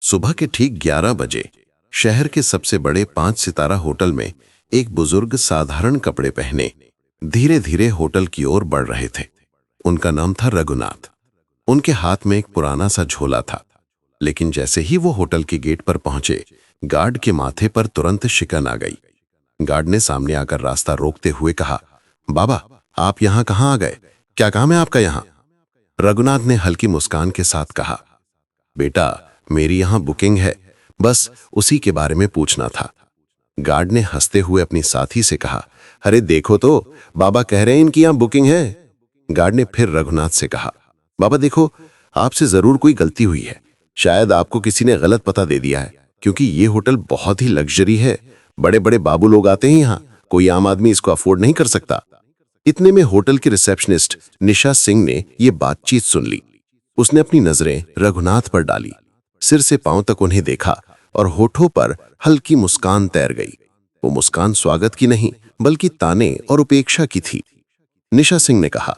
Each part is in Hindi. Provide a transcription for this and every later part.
सुबह के ठीक 11 बजे शहर के सबसे बड़े 5 सितारा होटल में एक बुजुर्ग साधारण कपड़े पहने धीरे धीरे होटल की ओर बढ़ रहे थे। उनका नाम था रघुनाथ। उनके हाथ में एक पुराना सा झोला था, लेकिन जैसे ही वो होटल के गेट पर पहुंचे, गार्ड के माथे पर तुरंत शिकन आ गई। गार्ड ने सामने आकर रास्ता रोकते हुए कहा, बाबा आप यहाँ कहाँ आ गए? क्या काम है आपका यहाँ? रघुनाथ ने हल्की मुस्कान के साथ कहा, बेटा मेरी यहाँ बुकिंग है, बस उसी के बारे में पूछना था। गार्ड ने हंसते हुए अपनी साथी से कहा, अरे देखो तो बाबा कह रहे हैं इनकी यहाँ बुकिंग है। गार्ड ने फिर रघुनाथ से कहा, बाबा देखो आपसे जरूर कोई गलती हुई है, शायद आपको किसी ने गलत पता दे दिया है, क्योंकि ये होटल बहुत ही लग्जरी है। बड़े बड़े बाबू लोग आते हैं यहाँ, कोई आम आदमी इसको अफोर्ड नहीं कर सकता। इतने में होटल की रिसेप्शनिस्ट निशा सिंह ने ये बातचीत सुन ली। उसने अपनी नजरें रघुनाथ पर डाली, सिर से पांव तक उन्हें देखा और होठों पर हल्की मुस्कान तैर गई। वो मुस्कान स्वागत की नहीं बल्कि ताने और उपेक्षा की थी। निशा सिंह ने कहा,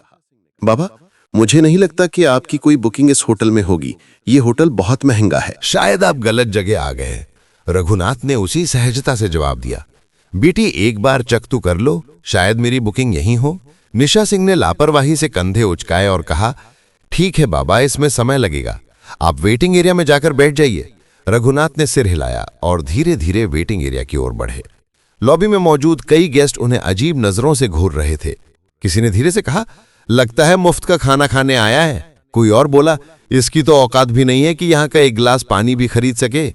बाबा मुझे नहीं लगता कि आपकी कोई बुकिंग इस होटल में होगी, ये होटल बहुत महंगा है। शायद आप गलत जगह आ गए, रघुनाथ ने उसी सहजता से जवाब दिया। बेटी एक बार चेक तो कर लो, शायद मेरी बुकिंग यहीं हो। निशा सिंह ने लापरवाही से कंधे उचकाए और कहा, ठीक है बाबा, इसमें समय लगेगा, आप वेटिंग एरिया में जाकर बैठ जाइए। रघुनाथ ने सिर हिलाया और धीरे धीरे वेटिंग एरिया की ओर बढ़े। लॉबी में मौजूद कई गेस्ट उन्हें अजीब नजरों से घूर रहे थे। किसी ने धीरे से कहा, लगता है मुफ्त का खाना खाने आया है। कोई और बोला, इसकी तो औकात भी नहीं है कि यहाँ का एक गिलास पानी भी खरीद सके।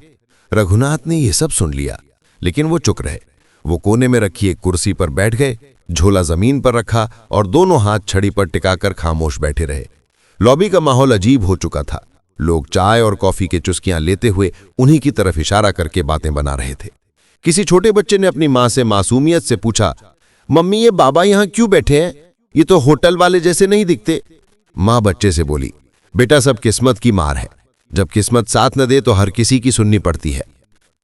रघुनाथ ने यह सब सुन लिया, लेकिन वो चुप रहे। वो कोने में रखी एक कुर्सी पर बैठ गए, झोला जमीन पर रखा और दोनों हाथ छड़ी पर टिकाकर खामोश बैठे रहे। लॉबी का माहौल अजीब हो चुका था। लोग चाय और कॉफी के चुस्कियां लेते हुए उन्हीं की तरफ इशारा करके बातें बना रहे थे। किसी छोटे बच्चे ने अपनी मां से मासूमियत से पूछा, मम्मी ये बाबा यहां क्यों बैठे हैं? ये तो होटल वाले जैसे नहीं दिखते। मां बच्चे से बोली, बेटा सब किस्मत की मार है, जब किस्मत साथ न दे तो हर किसी की सुननी पड़ती है।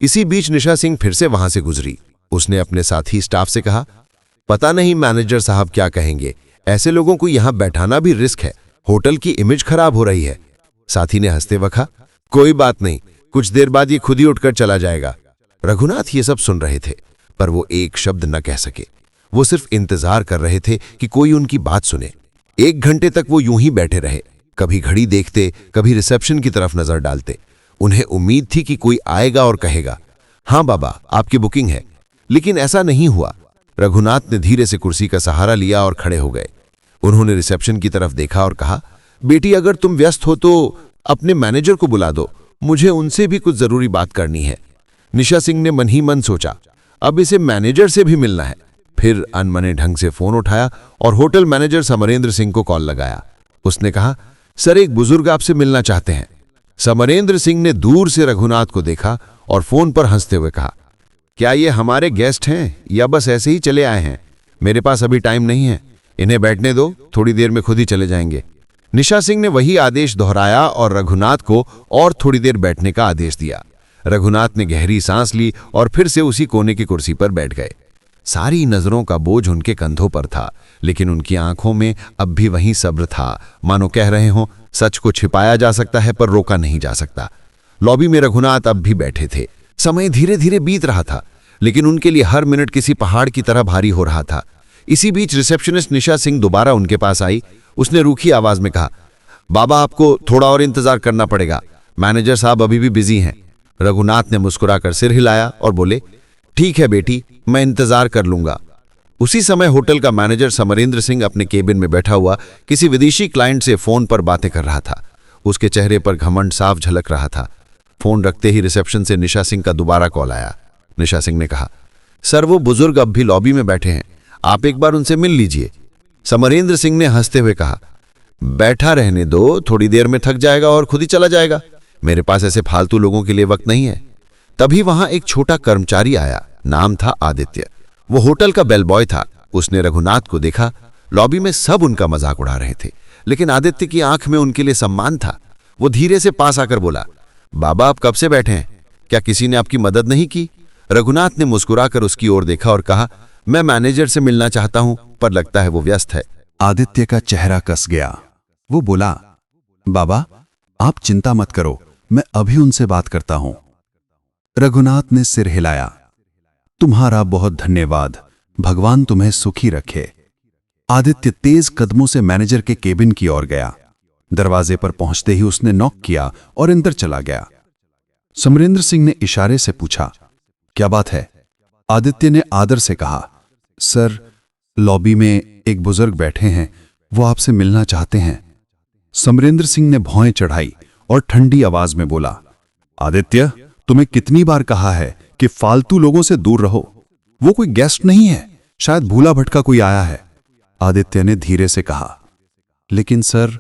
इसी बीच निशा सिंह फिर से वहां से गुजरी। उसने अपने साथी स्टाफ से कहा, पता नहीं मैनेजर साहब क्या कहेंगे, ऐसे लोगों को यहां बैठाना भी रिस्क है, होटल की इमेज खराब हो रही है। साथी ने हंसते हुए कहा, कोई बात नहीं, कुछ देर बाद ये खुद ही उठकर चला जाएगा। रघुनाथ ये सब सुन रहे थे, पर वो एक शब्द न कह सके। वो सिर्फ इंतजार कर रहे थे कि कोई उनकी बात सुने। 1 घंटे तक वो यूं ही बैठे रहे, कभी घड़ी देखते, कभी रिसेप्शन की तरफ नजर डालते। उन्हें उम्मीद थी कि कोई आएगा और कहेगा, हाँ बाबा आपकी बुकिंग है, लेकिन ऐसा नहीं हुआ। रघुनाथ ने धीरे से कुर्सी का सहारा लिया और खड़े हो गए। उन्होंने रिसेप्शन की तरफ देखा और कहा, बेटी अगर तुम व्यस्त हो तो अपने मैनेजर को बुला दो, मुझे उनसे भी कुछ जरूरी बात करनी है। निशा सिंह ने मन ही मन सोचा, अब इसे मैनेजर से भी मिलना है। फिर अनमने ढंग से फोन उठाया और होटल मैनेजर समरेंद्र सिंह को कॉल लगाया। उसने कहा, सर एक बुजुर्ग आपसे मिलना चाहते हैं। समरेंद्र सिंह ने दूर से रघुनाथ को देखा और फोन पर हंसते हुए कहा, क्या ये हमारे गेस्ट हैं या बस ऐसे ही चले आए हैं? मेरे पास अभी टाइम नहीं है, इन्हें बैठने दो, थोड़ी देर में खुद ही चले जाएंगे। निशा सिंह ने वही आदेश दोहराया और रघुनाथ को और थोड़ी देर बैठने का आदेश दिया। रघुनाथ ने गहरी सांस ली और फिर से उसी कोने की कुर्सी पर बैठ गए। सारी नजरों का बोझ उनके कंधों पर था, लेकिन उनकी आंखों में अब भी वही सब्र था, मानो कह रहे हों, सच को छिपाया जा सकता है पर रोका नहीं जा सकता। लॉबी में रघुनाथ अब भी बैठे थे। समय धीरे धीरे बीत रहा था, लेकिन उनके लिए हर मिनट किसी पहाड़ की तरह भारी हो रहा था। इसी बीच रिसेप्शनिस्ट निशा सिंह दोबारा उनके पास आई। उसने रूखी आवाज में कहा, बाबा आपको थोड़ा और इंतजार करना पड़ेगा, मैनेजर साहब अभी भी बिजी हैं। रघुनाथ ने मुस्कुराकर सिर हिलाया और बोले, ठीक है बेटी, मैं इंतजार कर लूंगा। उसी समय होटल का मैनेजर समरेंद्र सिंह अपने केबिन में बैठा हुआ किसी विदेशी क्लाइंट से फोन पर बातें कर रहा था। उसके चेहरे पर घमंड साफ झलक रहा था। फोन रखते ही रिसेप्शन से निशा सिंह का दोबारा कॉल आया। निशा सिंह ने कहा, सर वो बुजुर्ग अब भी लॉबी में बैठे हैं, आप एक बार उनसे मिल लीजिए। समरेंद्र सिंह ने हंसते हुए कहा, बैठा रहने दो, थोड़ी देर में थक जाएगा और खुद ही चला जाएगा, मेरे पास ऐसे फालतू लोगों के लिए वक्त नहीं है। तभी वहां एक छोटा कर्मचारी आया, नाम था आदित्य। वो होटल का बेल बॉय था। उसने रघुनाथ को देखा। लॉबी में सब उनका मजाक उड़ा रहे थे, लेकिन आदित्य की आंख में उनके लिए सम्मान था। वो धीरे से पास आकर बोला, बाबा आप कब से बैठे हैं, क्या किसी ने आपकी मदद नहीं की? रघुनाथ ने मुस्कुराकर उसकी ओर देखा और कहा, मैं मैनेजर से मिलना चाहता हूं, पर लगता है वो व्यस्त है। आदित्य का चेहरा कस गया। वो बोला, बाबा आप चिंता मत करो, मैं अभी उनसे बात करता हूं। रघुनाथ ने सिर हिलाया। तुम्हारा बहुत धन्यवाद, भगवान तुम्हें सुखी रखे। आदित्य तेज कदमों से मैनेजर के केबिन की ओर गया। दरवाजे पर पहुंचते ही उसने नॉक किया और अंदर चला गया। समरेंद्र सिंह ने इशारे से पूछा, क्या बात है? आदित्य ने आदर से कहा, सर, लॉबी में एक बुजुर्ग बैठे हैं, वो आपसे मिलना चाहते हैं। समरेंद्र सिंह ने भौएं चढ़ाई और ठंडी आवाज में बोला, आदित्य, तुम्हें कितनी बार कहा है कि फालतू लोगों से दूर रहो। वो कोई गेस्ट नहीं है, शायद भूला भटका कोई आया है। आदित्य ने धीरे से कहा, लेकिन सर,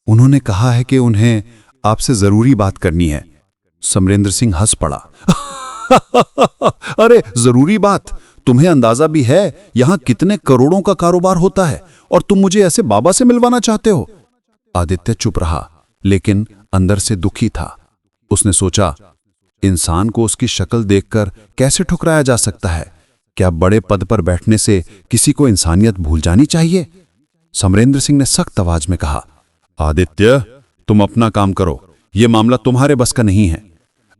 उन्होंने कहा है कि उन्हें आपसे जरूरी बात करनी है। समरेंद्र सिंह हंस पड़ा। अरे जरूरी बात? तुम्हें अंदाजा भी है यहां कितने करोड़ों का कारोबार होता है और तुम मुझे ऐसे बाबा से मिलवाना चाहते हो? आदित्य चुप रहा, लेकिन अंदर से दुखी था। उसने सोचा, इंसान को उसकी शक्ल देखकर कैसे ठुकराया जा सकता है? क्या बड़े पद पर बैठने से किसी को इंसानियत भूल जानी चाहिए? समरेंद्र सिंह ने सख्त आवाज में कहा, आदित्य, तुम अपना काम करो, यह मामला तुम्हारे बस का नहीं है।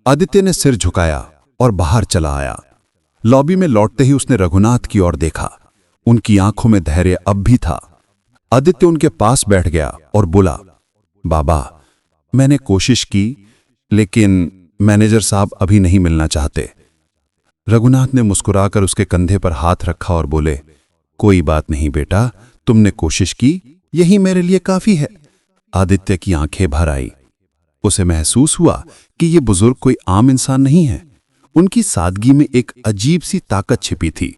आदित्य ने सिर झुकाया और बाहर चला आया। लॉबी में लौटते ही उसने रघुनाथ की ओर देखा। उनकी आंखों में धैर्य अब भी था। आदित्य उनके पास बैठ गया और बोला, बाबा, मैंने कोशिश की, लेकिन मैनेजर साहब अभी नहीं मिलना चाहते। रघुनाथ ने मुस्कुराकर उसके कंधे पर हाथ रखा और बोले, कोई बात नहीं बेटा, तुमने कोशिश की, यही मेरे लिए काफी है। आदित्य की आंखें भर आई। उसे महसूस हुआ कि ये बुजुर्ग कोई आम इंसान नहीं है। उनकी सादगी में एक अजीब सी ताकत छिपी थी।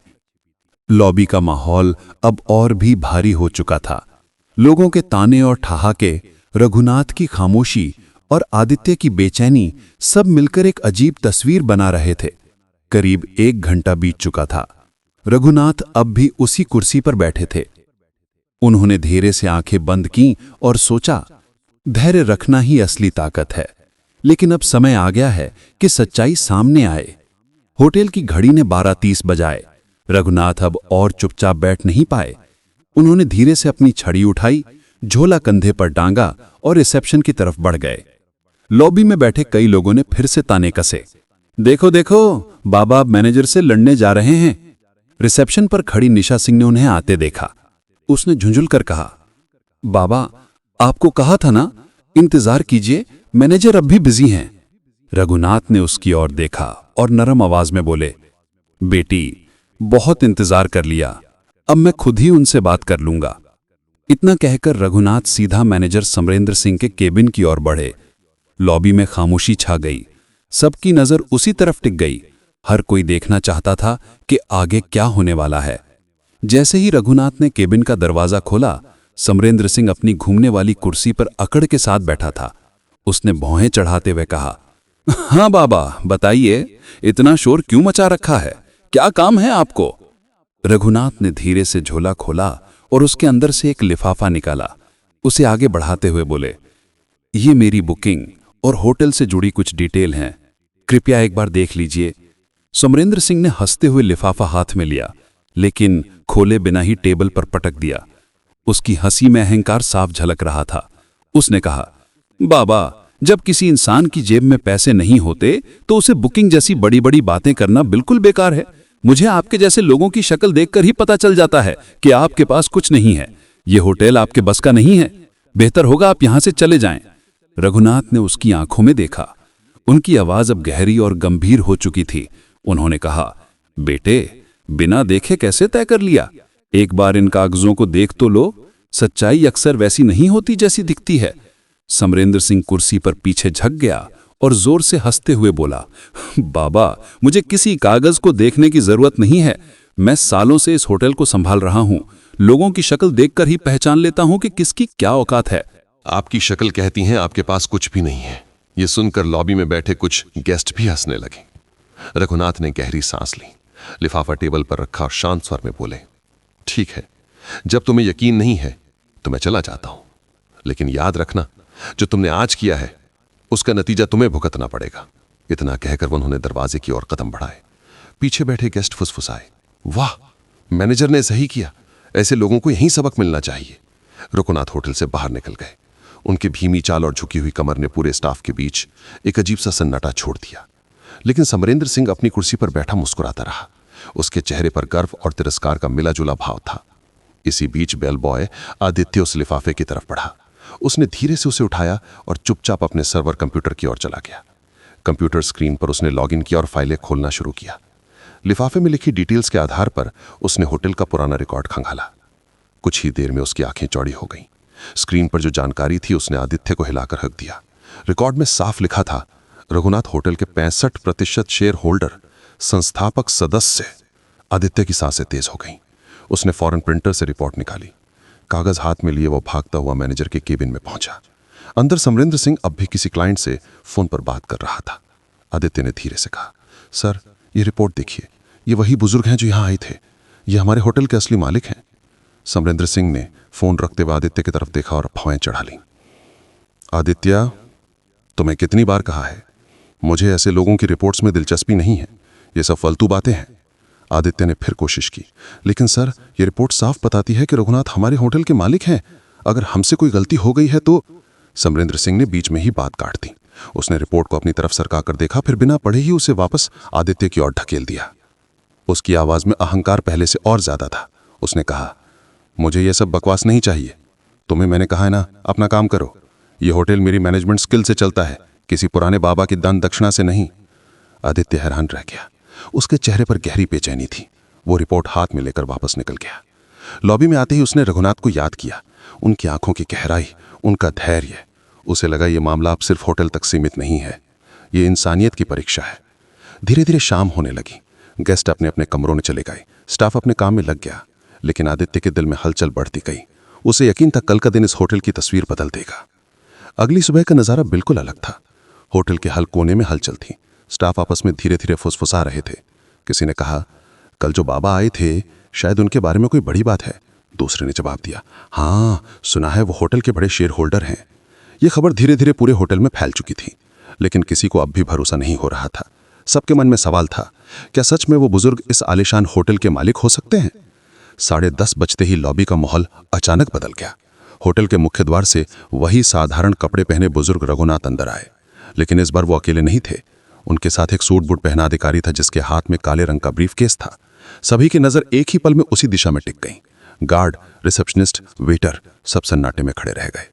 लॉबी का माहौल अब और भी भारी हो चुका था। लोगों के ताने और ठहाके, रघुनाथ की खामोशी और आदित्य की बेचैनी सब मिलकर एक अजीब तस्वीर बना रहे थे। करीब 1 घंटा बीत चुका था। रघुनाथ अब भी उसी कुर्सी पर बैठे थे। उन्होंने धीरे से आंखें बंद की और सोचा, धैर्य रखना ही असली ताकत है। लेकिन अब समय आ गया है कि सच्चाई सामने आए। होटल की घड़ी ने 12:30 बजाए। रघुनाथ अब और चुपचाप बैठ नहीं पाए। उन्होंने धीरे से अपनी छड़ी उठाई, झोला कंधे पर टांगा और रिसेप्शन की तरफ बढ़ गए। लॉबी में बैठे कई लोगों ने फिर से ताने कसे, देखो देखो, बाबा अब मैनेजर से लड़ने जा रहे हैं। रिसेप्शन पर खड़ी निशा सिंह ने उन्हें आते देखा। उसने झुंझुल कर कहा, बाबा, आपको कहा था ना, इंतजार कीजिए, मैनेजर अब भी बिजी हैं। रघुनाथ ने उसकी ओर देखा और नरम आवाज में बोले, बेटी, बहुत इंतजार कर लिया, अब मैं खुद ही उनसे बात कर लूंगा। इतना कहकर रघुनाथ सीधा मैनेजर समरेंद्र सिंह के केबिन की ओर बढ़े। लॉबी में खामोशी छा गई। सबकी नजर उसी तरफ टिक गई। हर कोई देखना चाहता था कि आगे क्या होने वाला है। जैसे ही रघुनाथ ने केबिन का दरवाजा खोला, समरेंद्र सिंह अपनी घूमने वाली कुर्सी पर अकड़ के साथ बैठा था। उसने भौहें चढ़ाते हुए कहा, हाँ बाबा, बताइए, इतना शोर क्यों मचा रखा है? क्या काम है आपको? रघुनाथ ने धीरे से झोला खोला और उसके अंदर से एक लिफाफा निकाला। उसे आगे बढ़ाते हुए बोले, ये मेरी बुकिंग और होटल से जुड़ी कुछ डिटेल हैं, कृपया एक बार देख लीजिए। समरेंद्र सिंह ने हंसते हुए लिफाफा हाथ में लिया, लेकिन खोले बिना ही टेबल पर पटक दिया। उसकी हंसी में अहंकार साफ झलक रहा था। उसने कहा, बाबा, जब किसी इंसान की जेब में पैसे नहीं होते तो उसे बुकिंग जैसी बड़ी बड़ी बातें करना बिल्कुल बेकार है। मुझे आपके जैसे लोगों की शक्ल देखकर ही पता चल जाता है कि आपके पास कुछ नहीं है। ये होटल आपके बस का नहीं है। बेहतर होगा आप यहां से चले जाएं। रघुनाथ ने उसकी आंखों में देखा। उनकी आवाज अब गहरी और गंभीर हो चुकी थी। उन्होंने कहा, बेटे, बिना देखे कैसे तय कर लिया? एक बार इन कागजों को देख तो लो। सच्चाई अक्सर वैसी नहीं होती जैसी दिखती है। समरेंद्र सिंह कुर्सी पर पीछे झक गया और जोर से हंसते हुए बोला, बाबा, मुझे किसी कागज को देखने की जरूरत नहीं है। मैं सालों से इस होटल को संभाल रहा हूं। लोगों की शक्ल देखकर ही पहचान लेता हूं कि किसकी क्या औकात है। आपकी शक्ल कहती है आपके पास कुछ भी नहीं है। ये सुनकर लॉबी में बैठे कुछ गेस्ट भी हंसने लगे। रघुनाथ ने गहरी सांस ली, लिफाफा टेबल पर रखा और शांत स्वर में बोले, ठीक है, जब तुम्हें यकीन नहीं है तो मैं चला जाता हूं, लेकिन याद रखना, जो तुमने आज किया है उसका नतीजा तुम्हें भुगतना पड़ेगा। इतना कहकर उन्होंने दरवाजे की ओर कदम बढ़ाए। पीछे बैठे गेस्ट फुसफुसाए, वाह, मैनेजर ने सही किया, ऐसे लोगों को यहीं सबक मिलना चाहिए। रघुनाथ होटल से बाहर निकल गए। उनकी धीमी चाल और झुकी हुई कमर ने पूरे स्टाफ के बीच एक अजीब सा सन्नाटा छोड़ दिया। लेकिन समरेंद्र सिंह अपनी कुर्सी पर बैठा मुस्कुराता रहा। उसके चेहरे पर गर्व और तिरस्कार का मिला-जुला भाव था। इसी बीच बेल बॉय आदित्य उस लिफाफे की तरफ बढ़ा। उसने धीरे से उसे उठाया और चुपचाप अपने सर्वर कंप्यूटर की ओर चला गया। कंप्यूटर स्क्रीन पर उसने लॉगिन किया और फाइलें खोलना शुरू किया। लिफाफे में लिखी डिटेल्स के आधार पर उसने होटल का पुराना रिकॉर्ड खंगाला। कुछ ही देर में उसकी आंखें चौड़ी हो गईं। स्क्रीन पर जो जानकारी थी उसने आदित्य को हिलाकर हक दिया। रिकॉर्ड में साफ लिखा था, रघुनाथ होटल के 65% शेयर होल्डर, संस्थापक सदस्य। आदित्य की सांसें तेज हो गईं। उसने फौरन प्रिंटर से रिपोर्ट निकाली। कागज हाथ में लिए वो भागता हुआ मैनेजर के केबिन में पहुंचा। अंदर समरेंद्र सिंह अब भी किसी क्लाइंट से फोन पर बात कर रहा था। आदित्य ने धीरे से कहा, सर, ये रिपोर्ट देखिए, ये वही बुजुर्ग हैं जो यहां आए थे। ये हमारे होटल के असली मालिक हैं। समरेंद्र सिंह ने फोन रखते हुए आदित्य की तरफ देखा और अफवाहें चढ़ा ली। आदित्य, तुम्हें कितनी बार कहा है, मुझे ऐसे लोगों की रिपोर्ट्स में दिलचस्पी नहीं है। ये सब फालतू बातें हैं। आदित्य ने फिर कोशिश की, लेकिन सर, ये रिपोर्ट साफ बताती है कि रघुनाथ हमारे होटल के मालिक हैं। अगर हमसे कोई गलती हो गई है तो। समरेंद्र सिंह ने बीच में ही बात काट दी। उसने रिपोर्ट को अपनी तरफ सरकाकर देखा, फिर बिना पढ़े ही उसे वापस आदित्य की ओर ढकेल दिया। उसकी आवाज में अहंकार पहले से और ज्यादा था। उसने कहा, मुझे यह सब बकवास नहीं चाहिए। तुम्हें मैंने कहा है ना, अपना काम करो। यह होटल मेरी मैनेजमेंट स्किल से चलता है, किसी पुराने बाबा की दान दक्षिणा से नहीं। आदित्य हैरान रह गया। उसके चेहरे पर गहरी बेचैनी थी। वो रिपोर्ट हाथ में लेकर वापस निकल गया। लॉबी में आते ही उसने रघुनाथ को याद किया। उनकी आंखों की गहराई, उनका धैर्य। उसे लगा ये मामला अब सिर्फ होटल तक सीमित नहीं है, ये इंसानियत की परीक्षा है। धीरे धीरे शाम होने लगी। गेस्ट अपने अपने कमरों में चले गए। स्टाफ अपने काम में लग गया। लेकिन आदित्य के दिल में हलचल बढ़ती गई। उसे यकीन था कल का दिन इस होटल की तस्वीर बदल देगा। अगली सुबह का नजारा बिल्कुल अलग था। होटल के हर कोने में हलचल थी। स्टाफ आपस में धीरे धीरे फुसफुसा रहे थे। किसी ने कहा, कल जो बाबा आए थे, शायद उनके बारे में कोई बड़ी बात है। दूसरे ने जवाब दिया, हाँ, सुना है वो होटल के बड़े शेयर होल्डर हैं। यह खबर धीरे धीरे पूरे होटल में फैल चुकी थी। लेकिन किसी को अब भी भरोसा नहीं हो रहा था। सबके मन में सवाल था, क्या सच में वो बुजुर्ग इस आलीशान होटल के मालिक हो सकते हैं? 10:30 बजते ही लॉबी का माहौल अचानक बदल गया। होटल के मुख्य द्वार से वही साधारण कपड़े पहने बुजुर्ग रघुनाथ अंदर आए। लेकिन इस बार वो अकेले नहीं थे। उनके साथ एक सूट बूट पहना अधिकारी था, जिसके हाथ में काले रंग का ब्रीफकेस था। सभी की नजर एक ही पल में उसी दिशा में टिक गई। गार्ड, रिसेप्शनिस्ट, वेटर सब सन्नाटे में खड़े रह गए।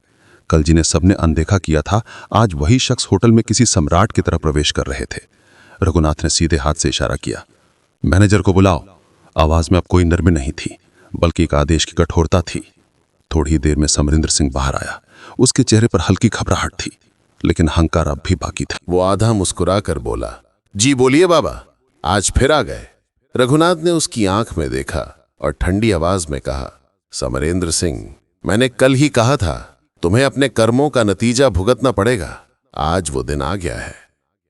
कल जिन्हें सबने अनदेखा किया था, आज वही शख्स होटल में किसी सम्राट की तरह प्रवेश कर रहे थे। रघुनाथ ने सीधे हाथ से इशारा किया, मैनेजर को बुलाओ। आवाज में अब कोई नरमी नहीं थी, बल्कि एक आदेश की कठोरता थी। थोड़ी देर में समरेंद्र सिंह बाहर आया। उसके चेहरे पर हल्की घबराहट थी, लेकिन अहंकार अब भी बाकी था। वो आधा मुस्कुरा कर बोला, जी बोलिए बाबा, आज फिर आ गए। रघुनाथ ने उसकी आंख में देखा और ठंडी आवाज में कहा, समरेंद्र सिंह, मैंने कल ही कहा था तुम्हें अपने कर्मों का नतीजा भुगतना पड़ेगा। आज वो दिन आ गया है।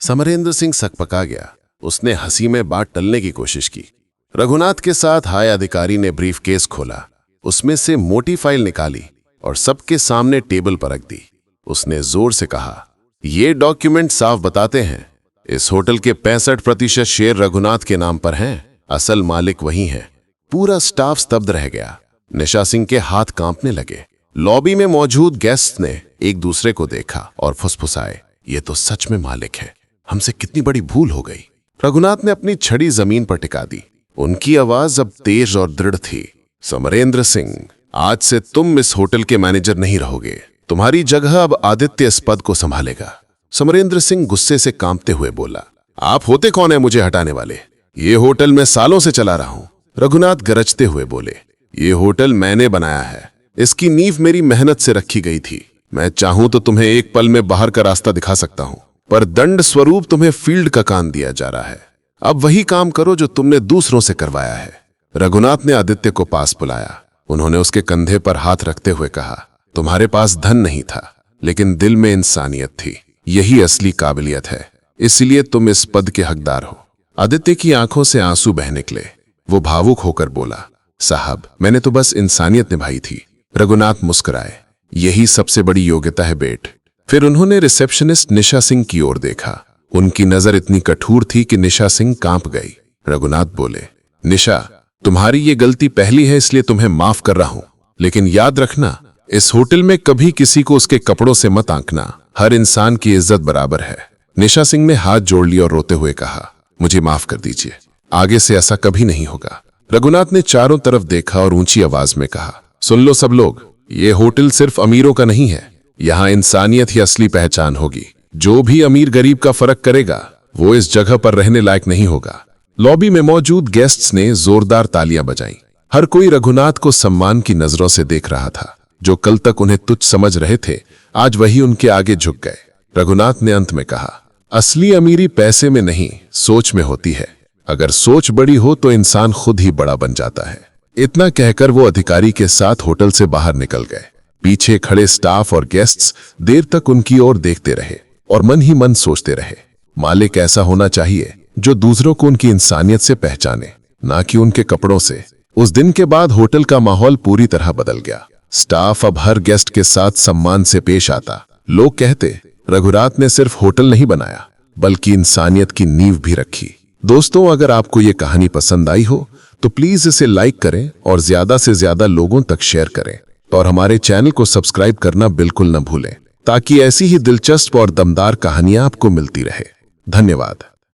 समरेंद्र सिंह सकपका गया। उसने हंसी में बात टलने की कोशिश की। रघुनाथ के साथ आए अधिकारी ने ब्रीफकेस खोला। उसमें से मोटी फाइल निकाली और सबके सामने टेबल पर रख दी। उसने जोर से कहा, ये डॉक्यूमेंट साफ बताते हैं इस होटल के 65% शेयर रघुनाथ के नाम पर हैं। असल मालिक वही हैं। पूरा स्टाफ स्तब्ध रह गया। निशा सिंह के हाथ कांपने लगे। लॉबी में मौजूद गेस्ट ने एक दूसरे को देखा और फुसफुसाए, ये तो सच में मालिक है। हमसे कितनी बड़ी भूल हो गई। रघुनाथ ने अपनी छड़ी जमीन पर टिका दी। उनकी आवाज अब तेज और दृढ़ थी। समरेंद्र सिंह, आज से तुम इस होटल के मैनेजर नहीं रहोगे। तुम्हारी जगह अब आदित्य इस पद को संभालेगा। समरेंद्र सिंह गुस्से से कांपते हुए बोला, आप होते कौन है मुझे हटाने वाले? ये होटल मैं सालों से चला रहा हूं। रघुनाथ गरजते हुए बोले, ये होटल मैंने बनाया है। इसकी नींव मेरी मेहनत से रखी गई थी। मैं चाहूं तो तुम्हें एक पल में बाहर का रास्ता दिखा सकता हूं, पर दंड स्वरूप तुम्हें फील्ड का काम दिया जा रहा है। अब वही काम करो जो तुमने दूसरों से करवाया है। रघुनाथ ने आदित्य को पास बुलाया। उन्होंने उसके कंधे पर हाथ रखते हुए कहा, तुम्हारे पास धन नहीं था, लेकिन दिल में इंसानियत थी। यही असली काबिलियत है, इसलिए तुम इस पद के हकदार हो। आदित्य की आंखों से आंसू बह निकले। वो भावुक होकर बोला, साहब, मैंने तो बस इंसानियत निभाई थी। रघुनाथ मुस्कुराए, यही सबसे बड़ी योग्यता है बेट। फिर उन्होंने रिसेप्शनिस्ट निशा सिंह की ओर देखा। उनकी नजर इतनी कठोर थी कि निशा सिंह कांप गई। रघुनाथ बोले, निशा, तुम्हारी ये गलती पहली है, इसलिए तुम्हें माफ कर रहा हूं, लेकिन याद रखना, इस होटल में कभी किसी को उसके कपड़ों से मत आंकना। हर इंसान की इज्जत बराबर है। निशा सिंह ने हाथ जोड़ लिया और रोते हुए कहा, मुझे माफ कर दीजिए, आगे से ऐसा कभी नहीं होगा। रघुनाथ ने चारों तरफ देखा और ऊंची आवाज में कहा, सुन लो सब लोग, ये होटल सिर्फ अमीरों का नहीं है। यहाँ इंसानियत ही असली पहचान होगी। जो भी अमीर गरीब का फर्क करेगा वो इस जगह पर रहने लायक नहीं होगा। लॉबी में मौजूद गेस्ट्स ने जोरदार तालियां बजाईं। हर कोई रघुनाथ को सम्मान की नजरों से देख रहा था। जो कल तक उन्हें तुच्छ समझ रहे थे, आज वही उनके आगे झुक गए। रघुनाथ ने अंत में कहा, असली अमीरी पैसे में नहीं, सोच में होती है। अगर सोच बड़ी हो तो इंसान खुद ही बड़ा बन जाता है। इतना कहकर वो अधिकारी के साथ होटल से बाहर निकल गए। पीछे खड़े स्टाफ और गेस्ट्स देर तक उनकी ओर देखते रहे और मन ही मन सोचते रहे, मालिक ऐसा होना चाहिए जो दूसरों को उनकी इंसानियत से पहचाने, ना कि उनके कपड़ों से। उस दिन के बाद होटल का माहौल पूरी तरह बदल गया। स्टाफ अब हर गेस्ट के साथ सम्मान से पेश आता। लोग कहते, रघुनाथ ने सिर्फ होटल नहीं बनाया बल्कि इंसानियत की नींव भी रखी। दोस्तों, अगर आपको ये कहानी पसंद आई हो तो प्लीज इसे लाइक करें और ज्यादा से ज्यादा लोगों तक शेयर करें और हमारे चैनल को सब्सक्राइब करना बिल्कुल न भूलें, ताकि ऐसी ही दिलचस्प और दमदार कहानियां आपको मिलती रहे। धन्यवाद।